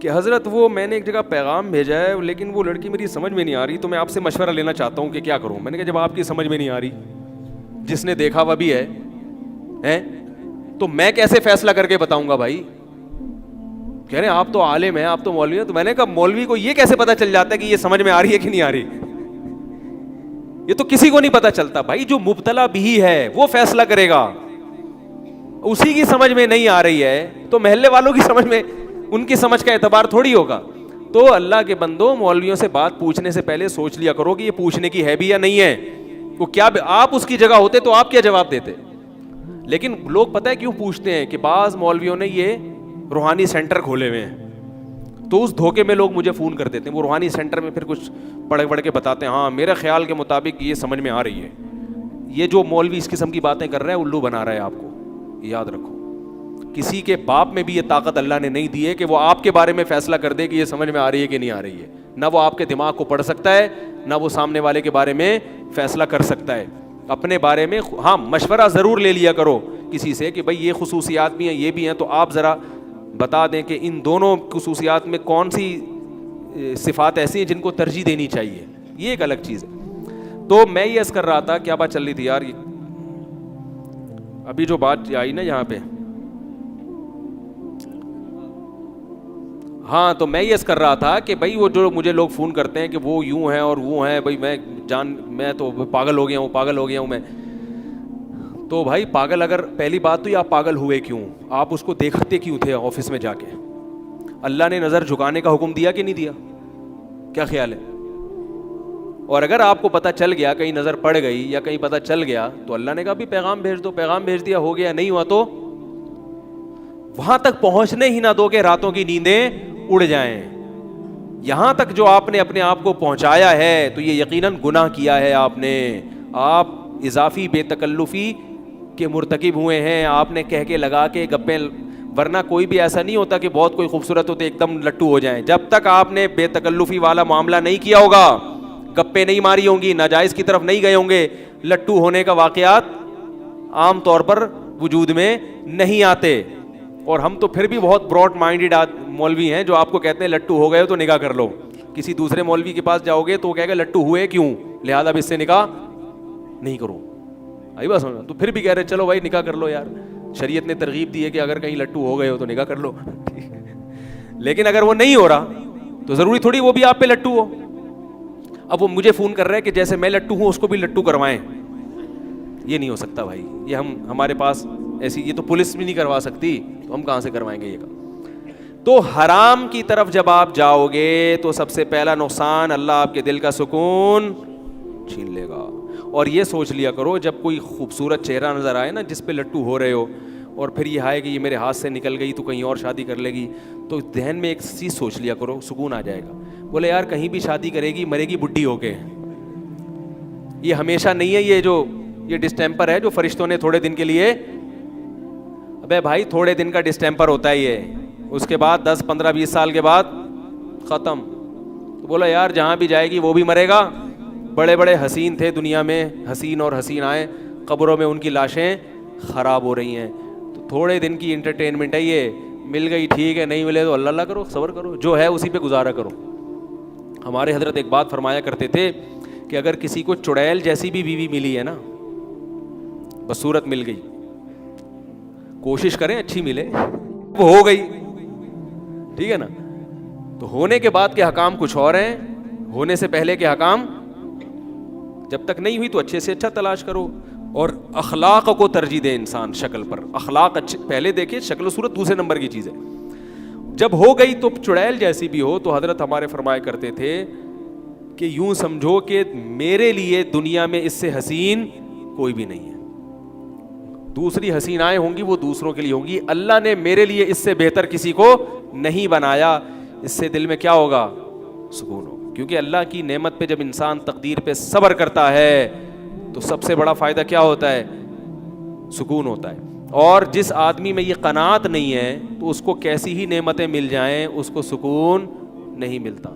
کہ حضرت وہ میں نے ایک جگہ پیغام بھیجا ہے لیکن وہ لڑکی میری سمجھ میں نہیں آ رہی, تو میں آپ سے مشورہ لینا چاہتا ہوں کہ کیا کروں. میں نے کہا جب آپ کی سمجھ میں نہیں آ رہی, جس نے دیکھا وہ بھی ہے تو میں کیسے فیصلہ کر کے بتاؤں گا بھائی. کہہ رہے ہیں آپ تو عالم ہیں, آپ تو مولوی ہیں. تو میں نے کہا مولوی کو یہ کیسے پتا چل جاتا ہے کہ یہ سمجھ میں آ رہی ہے کہ نہیں آ رہی؟ یہ تو کسی کو نہیں پتا چلتا بھائی. جو مبتلا بھی ہے وہ فیصلہ کرے گا. اسی کی سمجھ میں نہیں آ رہی ہے تو محلے والوں کی سمجھ میں, ان کی سمجھ کا اعتبار تھوڑی ہوگا. تو اللہ کے بندوں, مولویوں سے بات پوچھنے سے پہلے سوچ لیا کرو کہ یہ پوچھنے کی ہے بھی یا نہیں ہے. وہ کیا آپ اس کی جگہ ہوتے تو آپ کیا جواب دیتے؟ لیکن لوگ پتہ ہے کیوں پوچھتے ہیں کہ بعض مولویوں نے یہ روحانی سینٹر کھولے ہوئے ہیں, تو اس دھوکے میں لوگ مجھے فون کر دیتے ہیں. وہ روحانی سینٹر میں پھر کچھ پڑھ کے بتاتے ہیں, ہاں میرے خیال کے مطابق یہ سمجھ میں آ رہی ہے. یہ جو مولوی اس قسم کی باتیں کر رہا ہے الو بنا رہا ہے آپ کو. یاد رکھو, کسی کے باپ میں بھی یہ طاقت اللہ نے نہیں دی ہے کہ وہ آپ کے بارے میں فیصلہ کر دے کہ یہ سمجھ میں آ رہی ہے کہ نہیں آ رہی ہے. نہ وہ آپ کے دماغ کو پڑھ سکتا ہے, نہ وہ سامنے والے کے بارے میں فیصلہ کر سکتا ہے. اپنے بارے میں ہاں مشورہ ضرور لے لیا کرو کسی سے کہ بھائی یہ خصوصیات بھی ہیں, یہ بھی ہیں, تو آپ ذرا بتا دیں کہ ان دونوں خصوصیات میں کون سی صفات ایسی ہیں جن کو ترجیح دینی چاہیے. یہ ایک الگ چیز ہے. تو میں یہ عرض کر رہا تھا, کیا بات چل رہی تھی یار, ابھی جو بات آئی نا یہاں پہ, ہاں تو میں یہ عرض کر رہا تھا کہ بھائی وہ جو مجھے لوگ فون کرتے ہیں کہ وہ یوں ہیں اور وہ ہیں, بھائی میں تو پاگل ہو گیا ہوں میں. تو بھائی پاگل, اگر پہلی بات تو یہ آپ پاگل ہوئے کیوں, آپ اس کو دیکھتے کیوں تھے آفس میں جا کے؟ اللہ نے نظر جھکانے کا حکم دیا کہ نہیں دیا؟ کیا خیال ہے؟ اور اگر آپ کو پتہ چل گیا, کہیں نظر پڑ گئی یا کہیں پتہ چل گیا, تو اللہ نے کہا بھی پیغام بھیج دو. پیغام بھیج دیا, ہو گیا. نہیں ہوا تو وہاں تک پہنچنے ہی نہ دو کہ راتوں کی نیندیں اڑ جائیں. یہاں تک جو آپ نے اپنے آپ کو پہنچایا ہے تو یہ یقیناً گناہ کیا ہے آپ نے. آپ اضافی بے تکلفی کے مرتکب ہوئے ہیں. آپ نے کہہ کے لگا کے گپیں, ورنہ کوئی بھی ایسا نہیں ہوتا کہ بہت کوئی خوبصورت ہوتے ایک دم لٹو ہو جائیں. جب تک آپ نے بے تکلفی والا معاملہ نہیں کیا ہوگا, گپیں نہیں ماری ہوں گی, ناجائز کی طرف نہیں گئے ہوں گے, لٹو ہونے کا واقعات عام طور پر وجود میں نہیں آتے. اور ہم تو پھر بھی بہت براڈ مائنڈیڈ مولوی ہیں جو آپ کو کہتے ہیں لٹو ہو گئے تو نکاح کر لو. کسی دوسرے مولوی کے پاس جاؤ گے تو وہ کہے گا لٹو ہوئے کیوں, لہذا اب اس سے نکاح نہیں کرو. آئی بات سمجھ؟ تو پھر بھی کہہ رہے چلو بھائی نکاح کر لو یار, شریعت نے ترغیب دی ہے کہ اگر کہیں لٹو ہو گئے ہو تو نکاح کر لو. لیکن اگر وہ نہیں ہو رہا تو ضروری تھوڑی وہ بھی آپ پہ لٹو ہو. اب وہ مجھے فون کر رہے ہیں کہ جیسے میں لٹو ہوں اس کو بھی لٹو کروائیں. یہ نہیں ہو سکتا بھائی, یہ ہمارے پاس ایسی, یہ تو پولیس بھی نہیں کروا سکتی, تو ہم کہاں سے کروائیں گے یہ کام. تو حرام کی طرف جب آپ جاؤ گے تو سب سے پہلا نقصان, اللہ آپ کے دل کا سکون چھین لے گا. اور یہ سوچ لیا کرو جب کوئی خوبصورت چہرہ نظر آئے نا جس پہ لٹو ہو رہے ہو, اور پھر یہ آئے کہ یہ میرے ہاتھ سے نکل گئی تو کہیں اور شادی کر لے گی, تو ذہن میں ایک چیز سوچ لیا کرو, سکون آ جائے گا. بولے یار کہیں بھی شادی کرے گی مرے گی بڈھی ہو کے, یہ ہمیشہ نہیں ہے. یہ ڈسٹیمپر ہے جو فرشتوں نے تھوڑے دن کے لیے, ابے بھائی تھوڑے دن کا ڈسٹیمپر ہوتا ہے یہ, اس کے بعد 10 15 20 سال کے بعد ختم. تو بولا یار جہاں بھی جائے گی وہ بھی مرے گا. بڑے بڑے حسین تھے دنیا میں, حسین اور حسین آئے, قبروں میں ان کی لاشیں خراب ہو رہی ہیں. تو تھوڑے دن کی انٹرٹینمنٹ ہے یہ, مل گئی ٹھیک ہے, نہیں ملے تو اللہ اللہ کرو, صبر کرو, جو ہے اسی پہ گزارا کرو. ہمارے حضرت ایک بات فرمایا کرتے تھے کہ اگر کسی کو چڑیل جیسی بھی بیوی ملی ہے نا, بس صورت مل گئی, کوشش کریں اچھی ملے, وہ ہو گئی ٹھیک ہے نا. تو ہونے کے بعد کے حکام کچھ اور ہیں, ہونے سے پہلے کے حکام جب تک نہیں ہوئی تو اچھے سے اچھا تلاش کرو. اور اخلاق کو ترجیح دے انسان شکل پر. اخلاق اچھے پہلے دیکھے, شکل و صورت دوسرے نمبر کی چیز ہے. جب ہو گئی تو چڑیل جیسی بھی ہو, تو حضرت ہمارے فرمایا کرتے تھے کہ یوں سمجھو کہ میرے لیے دنیا میں اس سے حسین کوئی بھی نہیں ہے. دوسری حسینائیں ہوں گی وہ دوسروں کے لیے ہوں گی, اللہ نے میرے لیے اس سے بہتر کسی کو نہیں بنایا. اس سے دل میں کیا ہوگا, سکون ہوگا. کیونکہ اللہ کی نعمت پہ جب انسان تقدیر پہ صبر کرتا ہے تو سب سے بڑا فائدہ کیا ہوتا ہے, سکون ہوتا ہے. اور جس آدمی میں یہ قناعت نہیں ہے تو اس کو کیسی ہی نعمتیں مل جائیں اس کو سکون نہیں ملتا.